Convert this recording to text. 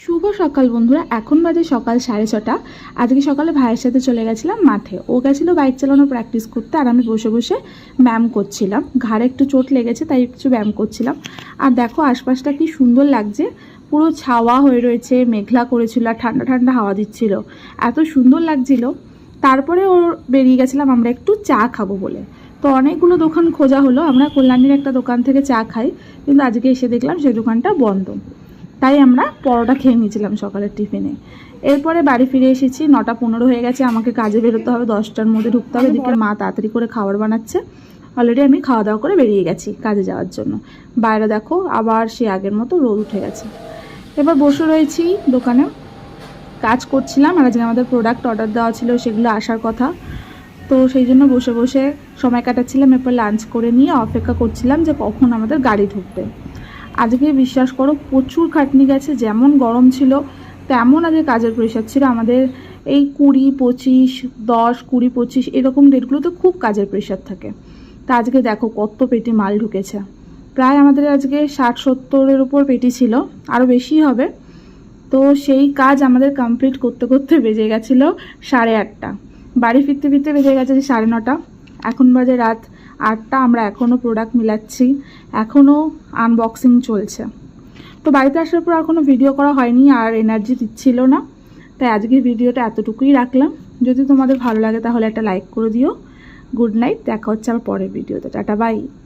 শুভ সকাল বন্ধুরা, এখন বাজে সকাল 6:30। আজকে সকালে ভাইয়ের সাথে চলে গেছিলাম মাঠে। ও গেছিলো বাইক চালানোর প্র্যাকটিস করতে, আর আমি বসে বসে ব্যায়াম করছিলাম। ঘাড়ে একটু চোট লেগেছে, তাই কিছু ব্যায়াম করছিলাম। আর দেখো আশপাশটা কি সুন্দর লাগছে, পুরো ছাওয়া হয়ে রয়েছে, মেঘলা করেছিল আর ঠান্ডা ঠান্ডা হাওয়া দিচ্ছিল, এত সুন্দর লাগছিল। তারপরে বেরিয়ে গেছিলাম আমরা একটু চা খাবো বলে। তো অনেকগুলো দোকান খোঁজা হলো, আমরা কল্যাণীর একটা দোকান থেকে চা খাই, কিন্তু আজকে এসে দেখলাম সেই দোকানটা বন্ধ। তাই আমরা পরোটা খেয়ে নিয়েছিলাম সকালের টিফিনে। এরপরে বাড়ি ফিরে এসেছি, 9:15 হয়ে গেছে। আমাকে কাজে বেরোতে হবে, 10টার মধ্যে ঢুকতে হবে। এদিকে মা তাড়াতাড়ি করে খাবার বানাচ্ছে। অলরেডি আমি খাওয়া দাওয়া করে বেরিয়ে গেছি কাজে যাওয়ার জন্য। বাইরে দেখো আবার সে আগের মতো রোদ উঠে গেছে। এবার বসে রয়েছি দোকানে, কাজ করছিলাম। আর আজকে আমাদের প্রোডাক্ট অর্ডার দেওয়া ছিল, সেগুলো আসার কথা। তো সেই জন্য বসে বসে সময় কাটাচ্ছিলাম। এরপর লাঞ্চ করে নিয়ে অপেক্ষা করছিলাম যে কখন আমাদের গাড়ি ঢুকবে। আজকে বিশ্বাস করো প্রচুর খাটনি গেছে, যেমন গরম ছিল তেমন আজকে কাজের প্রেশার ছিল। আমাদের এই 20, 25, 10, 20, 25 এরকম ডেটগুলোতে খুব কাজের প্রেশার থাকে। তা আজকে দেখো কত পেটি মাল ঢুকেছে। প্রায় আমাদের আজকে 60-70-এর উপর পেটি ছিল, আরও বেশি হবে। তো সেই কাজ আমাদের কমপ্লিট করতে করতে বেজে গেছিলো 8:30। বাড়ি ফিরতে ফিরতে বেজে গেছে 9:30। এখন বাজে রাত 8টা। আমরা এখনও প্রোডাক্ট মিলাচ্ছি, এখনও আনবক্সিং চলছে। তো বাড়িতে আসার পর আর কোনো ভিডিও করা হয়নি, আর এনার্জি দিচ্ছিল না। তাই আজকের ভিডিওটা এতটুকুই রাখলাম। যদি তোমাদের ভালো লাগে তাহলে একটা লাইক করে দিও। গুড নাইট, দেখা হচ্ছে আবার পরের ভিডিওতে। টাটা, বাই।